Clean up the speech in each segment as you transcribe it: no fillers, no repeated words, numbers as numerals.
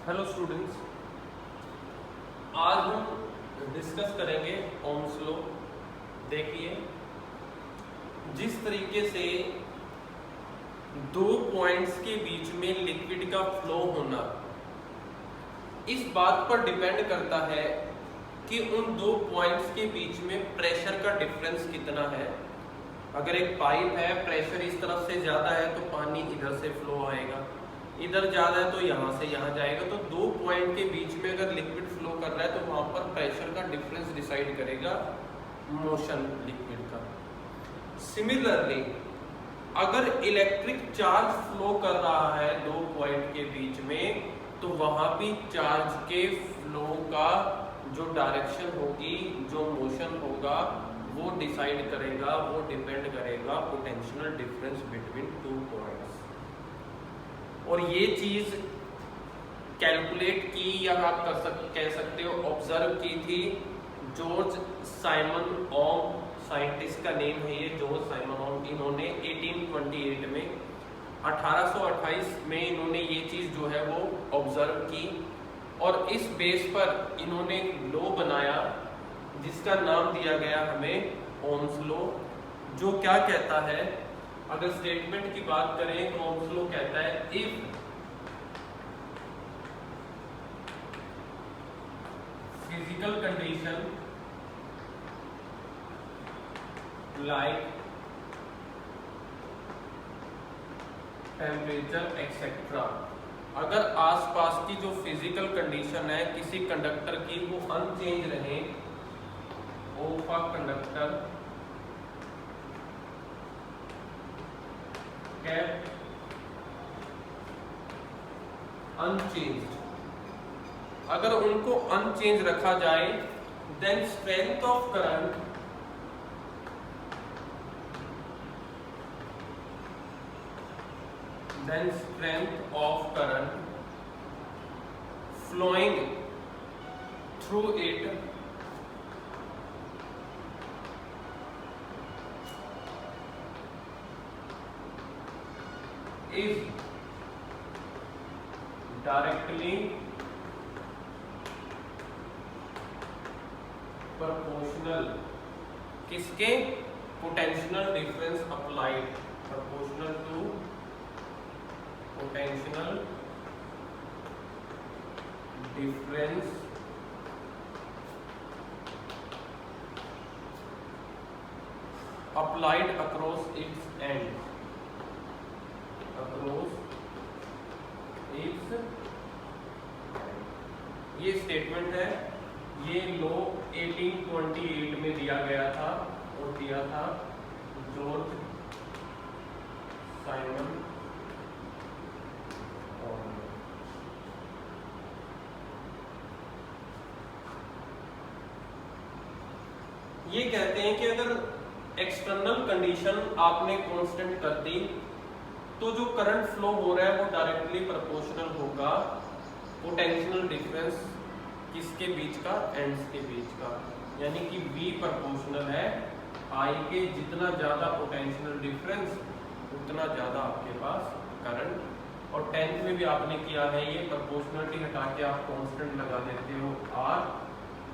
Hello students, आज हम discuss करेंगे ओम्स लॉ। देखिए, जिस तरीके से दो पॉइंट्स के बीच में लिक्विड का फ्लो होना इस बात पर डिपेंड करता है कि उन दो पॉइंट्स के बीच में प्रेशर का डिफरेंस कितना है। अगर एक पाइप है, प्रेशर इस तरफ से ज़्यादा है तो पानी इधर से फ्लो आएगा, इधर ज़्यादा है तो यहाँ से यहाँ जाएगा। तो दो पॉइंट के बीच में अगर लिक्विड फ्लो कर रहा है तो वहाँ पर प्रेशर का डिफरेंस डिसाइड करेगा मोशन लिक्विड का। सिमिलरली, अगर इलेक्ट्रिक चार्ज फ्लो कर रहा है दो पॉइंट के बीच में तो वहाँ भी चार्ज के फ्लो का जो डायरेक्शन होगी, जो मोशन होगा, वो डिसाइड करेगा, वो डिपेंड करेगा potential difference between two points. और ये चीज कैलकुलेट की या आप कह सकते हो ऑब्जर्व की थी जॉर्ज साइमन ओम, साइंटिस्ट का नेम है ये जॉर्ज साइमन ओम। इन्होंने 1828 में 1828 में इन्होंने ये चीज जो है वो ऑब्जर्व की और इस बेस पर इन्होंने एक लॉ बनाया जिसका नाम दिया गया हमें ओम्स लॉ। जो क्या कहता है, अगर स्टेटमेंट की बात करें तो ओम्स लॉ कहता है if physical condition like temperature etcetera, अगर आसपास की जो फिजिकल कंडीशन है किसी कंडक्टर की वो अनचेंज रहे, of a conductor kept unchanged, अगर उनको अनचेंज रखा जाए then strength of current flowing through it is directly proportional किसके? Potential difference applied, proportional to potential difference applied across its end, ये स्टेटमेंट है। ये लॉ 1828 में दिया गया था और दिया था जॉर्ज साइमन ओम। ये कहते हैं कि अगर एक्सटर्नल कंडीशन आपने कांस्टेंट कर दी तो जो करंट फ्लो हो रहा है वो डायरेक्टली प्रोपोर्शनल होगा पोटेंशियल डिफरेंस किसके बीच का? एंड्स के बीच का, यानी कि V प्रोपोर्शनल है I के। जितना ज्यादा पोटेंशियल डिफरेंस उतना ज्यादा आपके पास करंट। और 10th में भी आपने किया है ये, प्रोपोर्शनलिटी हटा के आप कांस्टेंट लगा देते हो R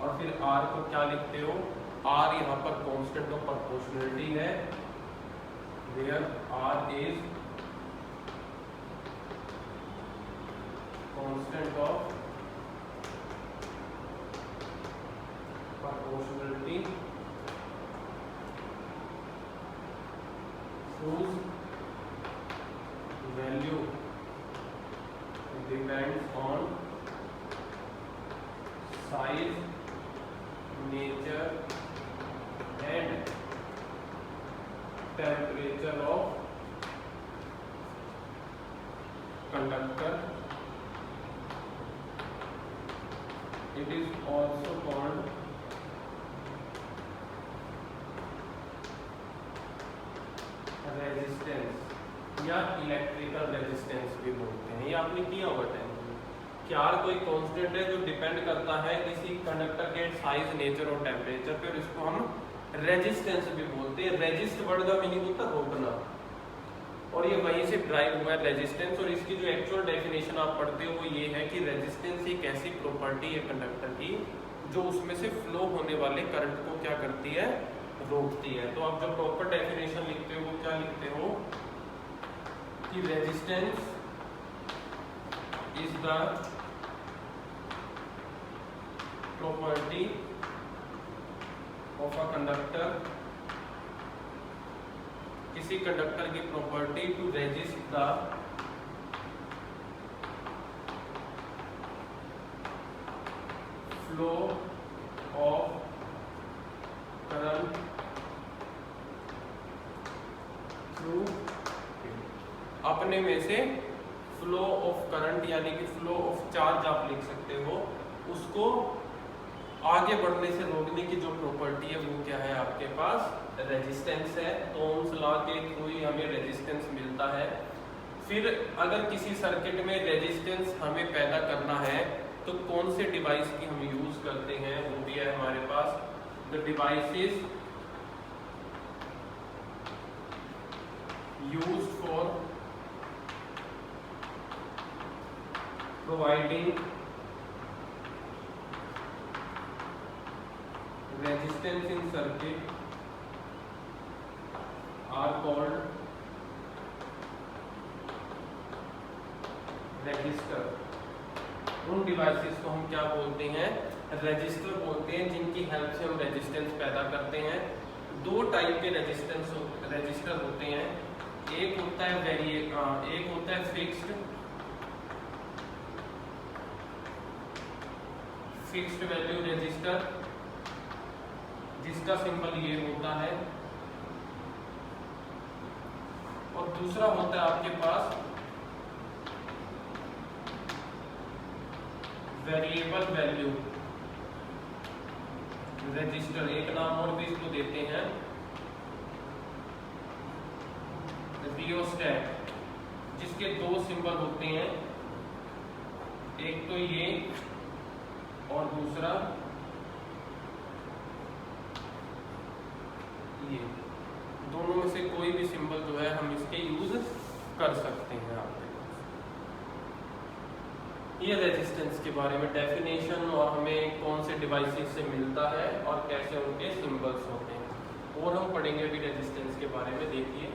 और फिर R को क्या लिखते हो? R यहाँ पर कांस्टेंट ऑफ प्रोपोर्शनलिटी है, where R is constant of proportionality whose value depends on size, nature and temperature of conductor. It is also called resistance या इलेक्ट्रिकल रेजिस्टेंस भी बोलते हैं। ये आपने किया होगा 10th में कि R कोई कांस्टेंट है जो डिपेंड करता है किसी कंडक्टर के साइज, नेचर और टेम्परेचर पे, और इसको हम रेजिस्टेंस भी बोलते हैं। रेजिस्ट वर्ड का मीनिंग होता है रोकना। और ये वहीं से ड्राइव हुआ है रेजिस्टेंस। और इसकी जो एक्चुअल डेफिनेशन आप पढ़ते हो वो ये है कि रेजिस्टेंस एक ऐसी प्रॉपर्टी है कंडक्टर की जो उसमें से फ्लो होने वाले करंट को क्या करती है, रोकती है। तो आप जब प्रॉपर डेफिनेशन लिखते हो वो क्या लिखते हो कि resistance is the property of a conductor, किसी कंडक्टर की property to resist the flow of current through, अपने में से फ्लो ऑफ करंट यानी कि फ्लो ऑफ चार्ज आप लिख सकते हो, उसको आगे बढ़ने से रोकने की जो प्रॉपर्टी है वो क्या है आपके पास, रेजिस्टेंस है। तो ओम्स लॉ के थ्रू ही हमें रेजिस्टेंस मिलता है। फिर अगर किसी सर्किट में रेजिस्टेंस हमें पैदा करना है तो कौन से डिवाइस की हम यूज करते हैं, वो भी है हमारे पास, the device is used for providing resistance in circuit are called register। उन डिवाइसेस को हम क्या बोलते हैं, रजिस्टर बोलते हैं, जिनकी हेल्प से हम रेजिस्टेंस पैदा करते हैं। दो टाइप के रजिस्टर होते हैं, एक होता है एक होता है फिक्स्ड वैल्यू रजिस्टर, जिसका सिंबल ये होता है, और दूसरा होता है आपके पास वेरिएबल वैल्यू रजिस्टर। एक नाम और भी इसको देते हैं रियोस्टेट, जिसके दो सिंबल होते हैं, एक तो ये और दूसरा ये। दोनों में से कोई भी सिंबल जो है हम इसके यूज कर सकते हैं आपके पास। ये रेजिस्टेंस के बारे में डेफिनेशन और हमें कौन से डिवाइसेस से मिलता है और कैसे उनके सिंबल्स होते हैं, और हम पढ़ेंगे अभी रेजिस्टेंस के बारे में। देखिए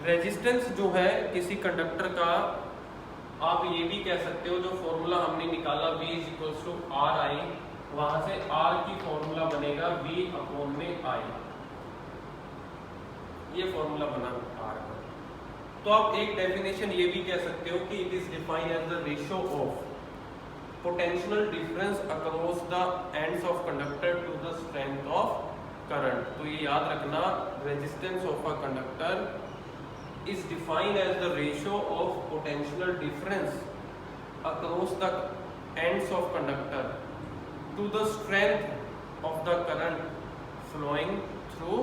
रेजिस्टेंस जो है किसी कंडक्टर का, आप ये भी कह सकते हो, जो फॉर्मूला हमने निकाला V = RI, वहां से R की फॉर्मूला बनेगा V/I, ये फॉर्मूला बना R का। तो आप एक डेफिनेशन ये भी कह सकते हो कि it is defined as the ratio of potential difference across the ends of conductor to the strength of current. तो ये याद रखना, resistance of a conductor is defined as the ratio of potential difference across the ends of conductor to the strength of the current flowing through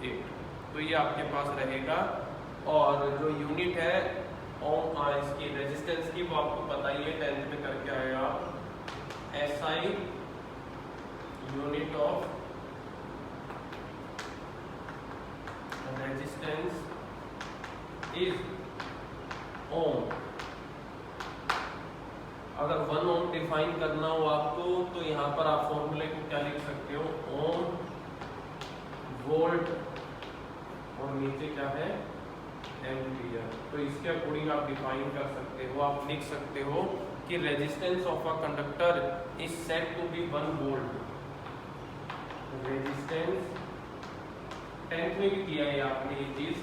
it। तो ये आपके पास रहेगा। और जो यूनिट है ओम इसकी रेजिस्टेंस की, वो आपको पता ही है, 10th में करके आएगा आप, SI unit of resistance is ohm. अगर 1 ओम डिफाइन करना हो आपको तो यहाँ पर आप फॉर्मूले को क्या लिख सकते हो, ओम वोल्ट और नीचे क्या है एम्पियर। तो इसके अकॉर्डिंग आप डिफाइन कर सकते हो। आप लिख सकते हो कि resistance of a conductor is said to be 1 volt. Resistance 10th में भी किया है आपने ये चीज,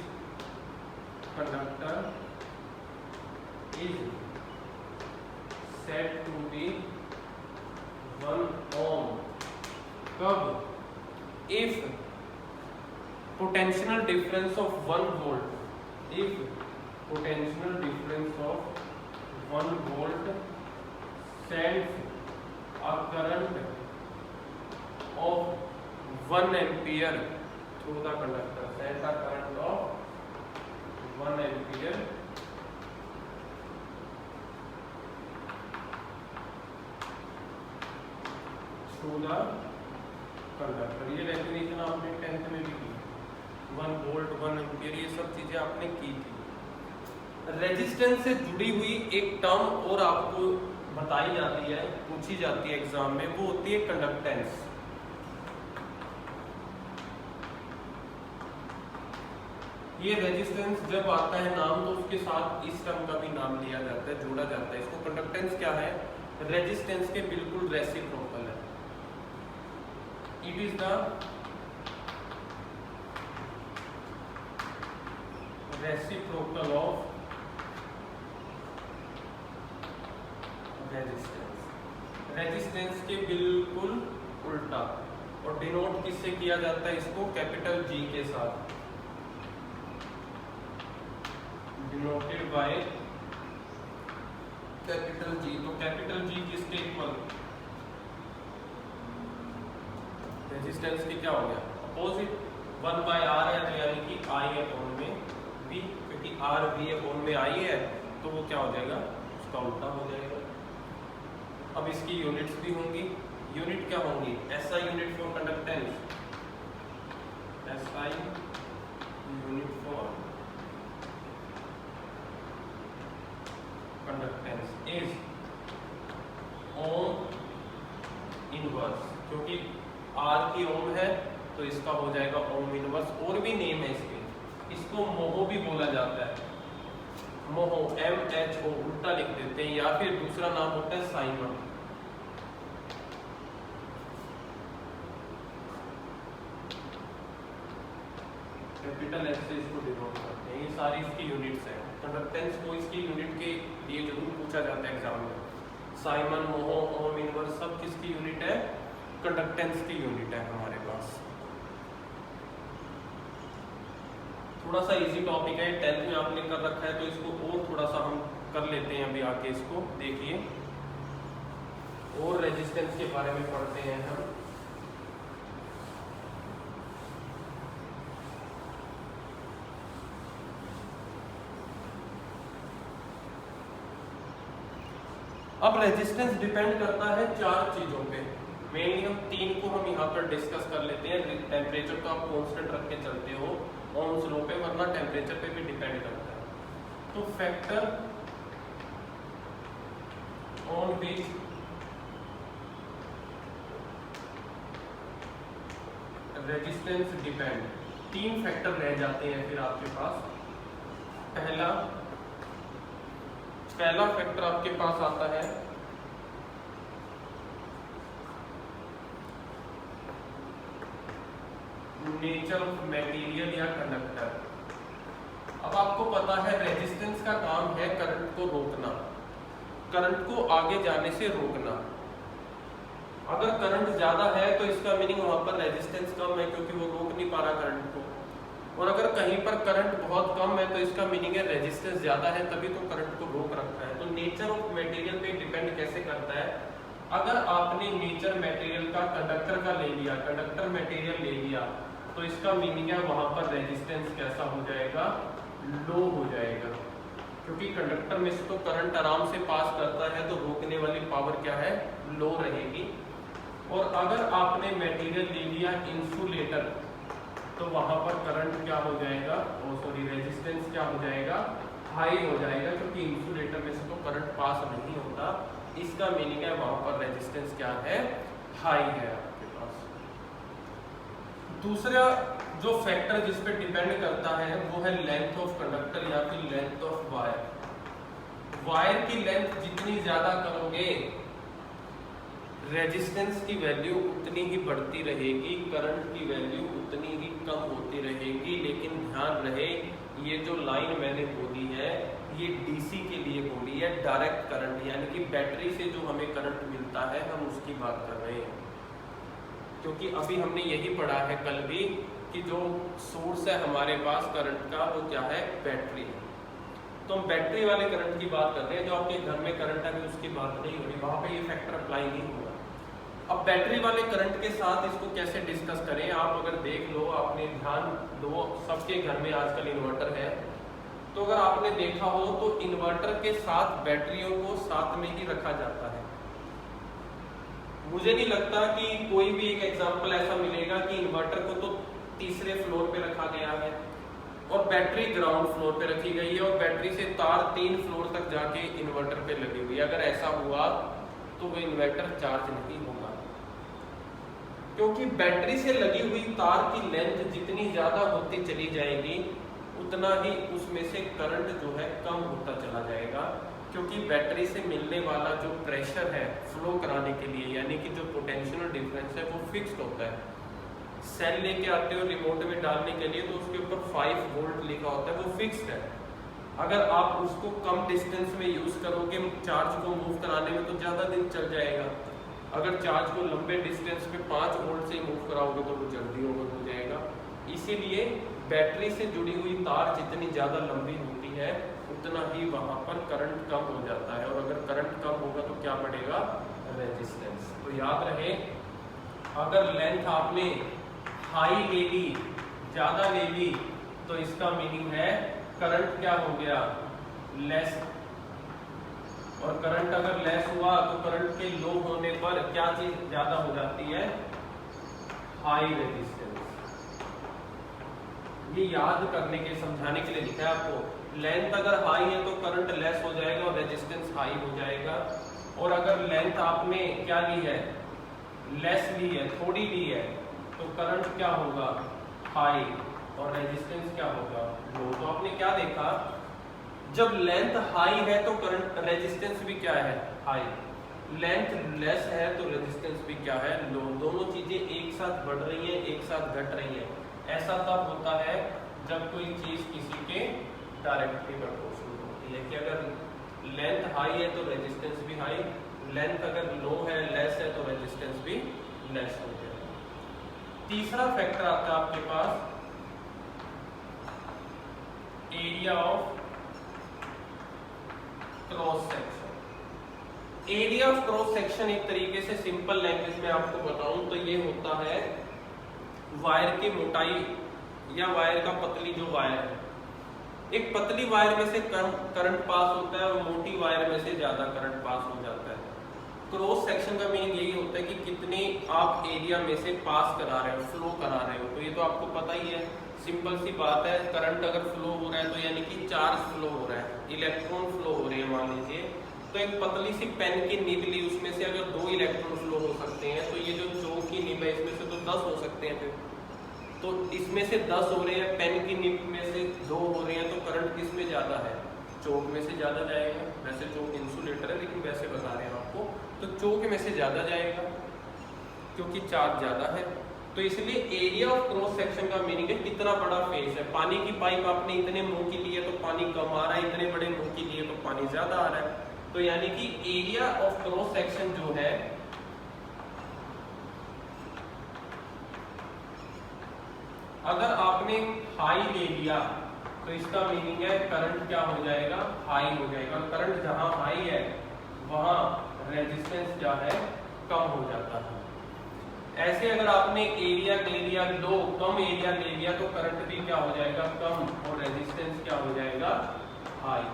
conductor is said to be 1 ohm कब, if potential difference of 1 volt, if potential difference of 1 volt sends a current of 1 ampere through the conductor, sends a current of 1 ampere through the conductor. ये definition आपने 10th में भी की, 1 volt 1 ampere, ये सब चीजें आपने की थी। रेजिस्टेंस से जुड़ी हुई एक टर्म और आपको बताई जाती है, पूछी जाती है एग्जाम में, वो होती है कंडक्टेंस। ये रेजिस्टेंस जब आता है नाम तो उसके साथ इस टर्म का भी नाम लिया जाता है, जोड़ा जाता है इसको। कंडक्टेंस क्या है? रेजिस्टेंस के बिल्कुल रेसिप्रोकल है। It is the reciprocal of resistance. Resistance के बिल्कुल उल्टा। और डिनोट किससे किया जाता है इसको? कैपिटल जी के साथ, डिनोटेड बाय कैपिटल जी। तो कैपिटल जी किसके इक्वल? रेजिस्टेंस की क्या हो गया? अपोजिट, 1/r है तो यानी कि I अपॉन में V, क्योंकि R V अपॉन में I है तो वो क्या हो जाएगा? उसका उल्टा हो जाएगा। अब इसकी यूनिट्स भी होंगी। यूनिट क्या होंगी? SI unit for conductance, SI unit for conductance is ohm inverse, क्योंकि R की ओम है तो इसका हो जाएगा ओम इनवर्स। और भी नेम है इसके, इसको मोहो भी बोला जाता है, मोहो, MHO उल्टा लिख देते हैं, या फिर दूसरा नाम होता है साइमन। कैपिटल S से इसको डिनोट करते हैं। ये सारी इसकी यूनिट्स हैं। कंडक्टेंस को इसकी यूनिट के लिए जरूर पूछा जाता है एग्जाम में। साइमन, मोहो, ओम इनवर्स सब किसकी यूनिट है? कंडक्टेंस की यूनिट है हमारे पास। थोड़ा सा इजी टॉपिक है, 10th में आपने कर रखा है तो इसको और थोड़ा सा हम कर लेते हैं। अभी आके इसको देखिए और रेजिस्टेंस के बारे में पढ़ते हैं हम। अब रेजिस्टेंस डिपेंड करता है 4 चीजों पे। मेनली हम 3 को हम यहाँ पर डिस्कस कर लेते हैं। टेम्परेचर तो आप कांस्टेंट रख के चलते हो ओम्स लॉ पे, वरना टेम्परेचर पे भी डिपेंड करता है। तो factor on which resistance depend, 3 factor रह जाते हैं फिर आपके पास। पहला फैक्टर आपके पास आता है नेचर ऑफ मटेरियल या कंडक्टर। अब आपको पता है रेजिस्टेंस का काम है करंट को रोकना, करंट को आगे जाने से रोकना। अगर करंट ज्यादा है तो इसका मीनिंग वहां पर रेजिस्टेंस कम है, क्योंकि वो रोक नहीं पा रहा करंट को। और अगर कहीं पर करंट बहुत कम है तो इसका मीनिंग है रेजिस्टेंस ज्यादा है, तभी तो करंट को रोक रखा है। तो नेचर ऑफ मटेरियल पे डिपेंड कैसे करता है? अगर आपने नेचर मटेरियल का कंडक्टर का ले लिया, कंडक्टर मटेरियल ले लिया, तो इसका मीनिंग है वहां पर रेजिस्टेंस कैसा हो जाएगा? लो हो जाएगा, क्योंकि कंडक्टर में से तो करंट आराम से पास करता है तो रोकने वाली पावर क्या है? लो रहेगी। और अगर आपने मटेरियल ले लिया इंसुलेटर, तो वहां पर करंट क्या हो जाएगा? रेजिस्टेंस क्या हो जाएगा? हाई हो जाएगा, क्योंकि इंसुलेटर में से तो करंट पास नहीं होता। इसका मीनिंग है वहां पर रेजिस्टेंस क्या है? हाई है आपके पास। दूसरा जो फैक्टर जिस पे डिपेंड करता है वो है लेंथ ऑफ कंडक्टर या फिर लेंथ ऑफ वायर। वायर की लेंथ जितनी ज्यादा करोगे रेजिस्टेंस की वैल्यू उतनी ही बढ़ती रहेगी, करंट की वैल्यू उतनी ही कम होती रहेगी। लेकिन ध्यान रहे, ये जो लाइन मैंने बोली है ये डीसी के लिए बोली है, डायरेक्ट करंट, यानी कि बैटरी से जो हमें करंट मिलता है हम उसकी बात कर रहे हैं। क्योंकि अभी हमने यही पढ़ा है कल भी कि जो सोर्स है हमारे पास करंट का वो क्या है? बैटरी। तो हम बैटरी वाले करंट की बात कर रहे हैं। जो आपके घर में करंट है उसकी बात नहीं हो रही, वहां पे ये फैक्टर अप्लाई नहीं होगा। अब बैटरी वाले करंट के साथ इसको कैसे डिस्कस करें? आप अगर देख लो, आपने ध्यान दो, सबके घर में आजकल इन्वर्टर है, तो अगर आपने देखा हो तो इन्वर्टर के साथ बैटरियों को साथ में ही रखा जाता है। मुझे नहीं लगता कि कोई भी एक एग्जांपल ऐसा मिलेगा कि इन्वर्टर को तो तीसरे फ्लोर पे रखा गया है और बैटरी ग्राउंड फ्लोर पे रखी गई है और बैटरी से तार 3 फ्लोर तक जाके इन्वर्टर पे लगी हुई है। अगर ऐसा हुआ तो वो इन्वर्टर चार्ज नहीं होगा, क्योंकि बैटरी से लगी हुई तार की लेंथ जितनी ज्यादा होती चली जाएगी उतना ही उसमें से करंट जो है कम होता चला जाएगा, क्योंकि बैटरी से मिलने वाला जो प्रेशर है फ्लो कराने के लिए, यानी कि जो पोटेंशियल डिफरेंस है वो फिक्स्ड होता है। सेल लेके आते हो रिमोट में डालने के लिए तो उसके ऊपर 5 वोल्ट लिखा होता है, वो फिक्स्ड है। अगर आप उसको कम डिस्टेंस में यूज करोगे चार्ज को मूव कराने में तो ज्यादा दिन चल जाएगा। अगर चार्ज को लंबे डिस्टेंस पे 5 वोल्ट से मूव कराओगे तो वो जल्दी ओवर हो जाएगा। इसीलिए बैटरी से जुड़ी हुई तार जितनी ज्यादा लंबी होती है उतना ही वहां पर करंट कम हो जाता है, और अगर करंट कम होगा तो क्या बढ़ेगा, रेजिस्टेंस। तो याद रहे, अगर लेंथ आपने हाई ले ली, ज्यादा ले ली, तो इसका मीनिंग है करंट क्या हो गया, लेस। और करंट अगर लेस हुआ तो करंट के लो होने पर क्या चीज ज्यादा हो जाती है, हाई रेजिस्टेंस। ये याद करने के समझाने के लिए लिखा है आपको। लेंथ अगर हाई है तो करंट लेस हो जाएगा और रेजिस्टेंस हाई हो जाएगा। और अगर लेंथ आपने क्या ली है, लेस ली है, थोड़ी ली है, तो करंट क्या होगा, हाई, और रेजिस्टेंस क्या होगा, लो। तो आपने क्या देखा, जब लेंथ हाई है तो करंट रेजिस्टेंस भी क्या है, हाई। लेंथ लेस है तो रेजिस्टेंस भी क्या है, लो। दोनों चीजें एक साथ बढ़ रही है, एक साथ घट रही है। ऐसा तब होता है जब कोई चीज किसी के डायरेक्टली प्रोपोर्शनल होती है, कि अगर लेंथ हाई है तो रेजिस्टेंस भी हाई, लेंथ अगर लो है, लेस है, तो रेजिस्टेंस भी लेस हो जाएगा। तीसरा फैक्टर आता है आपके पास area of cross section. Area of cross section एक तरीके से सिंपल लैंग्वेज में आपको बताऊं तो ये होता है वायर की मोटाई या वायर का पतली जो वायर है। एक पतली वायर में से कम करंट पास होता है और मोटी वायर में से ज्यादा करंट पास हो जाता है। क्रॉस सेक्शन का मीनिंग यही होता है कि कितने आप एरिया में से पास करा रहे हो, फ्लो करा रहे हो। तो ये तो आपको पता ही है, सिंपल सी बात है। करंट अगर फ्लो हो रहा है तो यानी कि चार्ज फ्लो हो रहा है, इलेक्ट्रॉन फ्लो हो रहे हैं मान लीजिए। तो एक पतली सी पेन की निब ली, उसमें से अगर 2 इलेक्ट्रॉन फ्लो हो सकते हैं, तो ये जो चौक की निब है इसमें से तो 10 हो सकते हैं फिर। तो इसमें से 10 हो रहे हैं, पेन की निब में से 2 हो रहे हैं, तो करंट किस में ज्यादा है, चौक में से ज्यादा जाएगा। वैसे चौक इंसुलेटर है लेकिन वैसे बता रहे हैं आपको, तो चौक में से ज्यादा जाएगा क्योंकि चार्ज ज्यादा है। तो इसलिए एरिया ऑफ क्रॉस सेक्शन का मीनिंग है कितना बड़ा फेस है। पानी की पाइप आपने इतने मुंह की ली है तो पानी कम आ रहा है, इतने बड़े मुंह की लिए तो पानी ज्यादा आ रहा है। तो यानी कि एरिया ऑफ क्रॉस सेक्शन जो है अगर आपने हाई ले लिया तो इसका मीनिंग है करंट क्या हो जाएगा, हाई हो जाएगा। करंट जहां हाई है वहां रेजिस्टेंस क्या है, कम हो जाता है। ऐसे अगर आपने एरिया ले लिया लो, कम एरिया ले लिया, तो करंट भी क्या हो जाएगा, कम, और रेजिस्टेंस क्या हो जाएगा, हाई।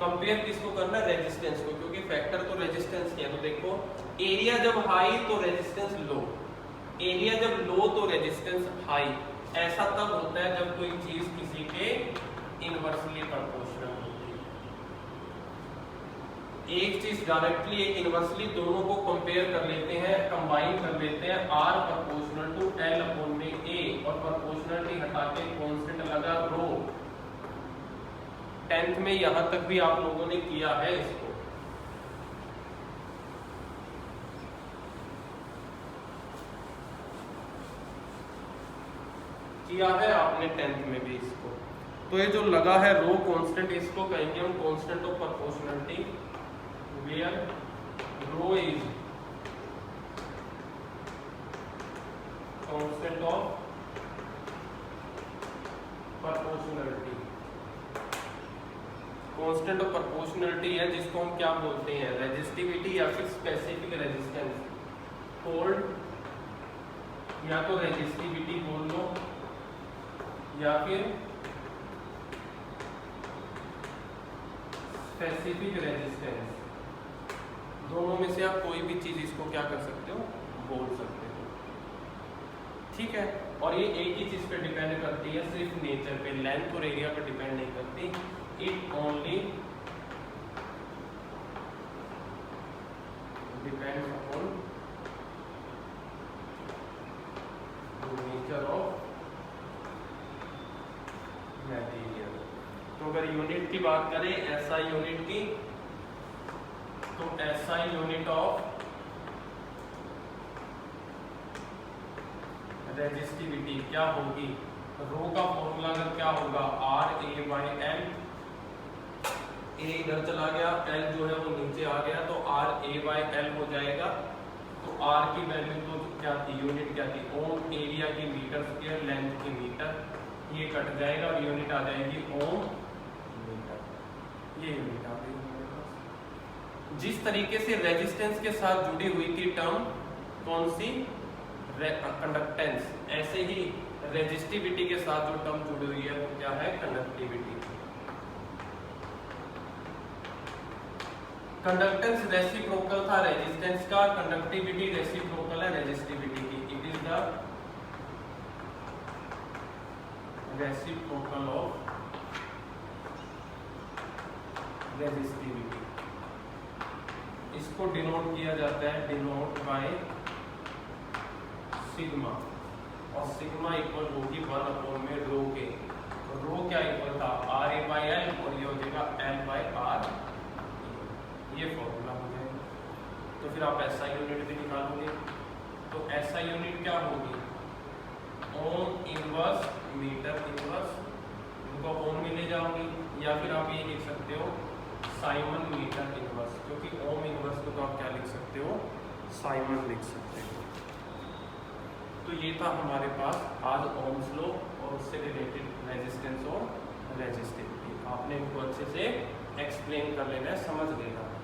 कंपेयर किसको करना है, रेजिस्टेंस को, क्योंकि फैक्टर तो रेजिस्टेंस के है। तो देखो एरिया जब हाई तो रेजिस्टेंस लो, एरिया जब लो तो रेजिस्टेंस हाई। ऐसा तब होता है जब कोई चीज किसी के इनवर्सली प्रोपोर्शनल होती है। एक चीज डायरेक्टली एक इनवर्सली, दोनों को कंपेयर कर लेते हैं, कंबाइन कर लेते हैं। R proportional to L upon में A, और प्रोपोर्शनलिटी हटा के कांस्टेंट लगा रो। 10th में यहां तक भी आप लोगों ने किया है, इसको किया है आपने 10th में भी इसको। तो ये जो लगा है रो कांस्टेंट, इसको कहेंगे हम constant of proportionality, where rho is constant of proportionality. Constant of proportionality है जिसको हम क्या बोलते हैं, रेजिस्टिविटी या फिर स्पेसिफिक रेजिस्टेंस। कोल्ड या तो रेजिस्टिविटी बोल लो या फिर स्पेसिफिक रेजिस्टेंस, दोनों में से आप कोई भी चीज इसको क्या कर सकते हैं, ठीक है। और ये एक ही चीज पे डिपेंड करती है, सिर्फ नेचर पे, लेंथ और एरिया पे डिपेंड नहीं करती। It only depends upon nature of material. तो अगर यूनिट की बात करें एसआई यूनिट की, तो एसआई यूनिट ऑफ रेजिस्टिविटी क्या होगी, रो का फॉर्मूला अगर क्या होगा, आर ए बाई एल, ए इधर चला गया, एल जो है वो नीचे आ गया, तो आर ए बाई एल हो जाएगा। तो आर की वैल्यू तो क्या थी, यूनिट क्या थी, ओम, एरिया की मीटर स्क्वायर, लेंथ की मीटर, ये कट जाएगा और यूनिट आ जाएगी ओम मीटर, ये यूनिट आ गई हमारे पास। जिस तरीके से रेजिस्टेंस के साथ जुड़ी हुई थी टर्म कौन सी, कंडक्टेंस, ऐसे ही रेजिस्टिविटी के साथ जो टर्म जुड़ी हुई है वो क्या है, कंडक्टिविटी। कंडक्टेंस रेसिप्रोकल था रेजिस्टेंस का, कंडक्टिविटी रेसिप्रोकल है रेजिस्टिविटी की। It is the reciprocal of resistivity. इसको डिनोट किया जाता है, डिनोट बाय सिग्मा, और सिग्मा इक्वल होगी 1 अपॉन में रो के। रो क्या इक्वल था, आर ए बाई एल, और ये हो जाएगा एल बाई आर, ये फॉर्मूला हो जाएगा। तो फिर आप एसआई यूनिट भी निकालोगे, तो एसआई यूनिट क्या होगी, ओम इनवर्स मीटर इनवर्स, इनको ओम में ले जाओगे, या फिर आप ये लिख सकते हो साइमन मीटर इनवर्स, क्योंकि ओम इनवर्स को तो आप क्या लिख सकते हो, साइमन लिख सकते हो। तो ये था हमारे पास आज ओम्स लॉ और उससे रिलेटेड रेजिस्टेंस और रेजिस्टिविटी। आपने इनको अच्छे से एक्सप्लेन कर लेना है, समझ लेना है।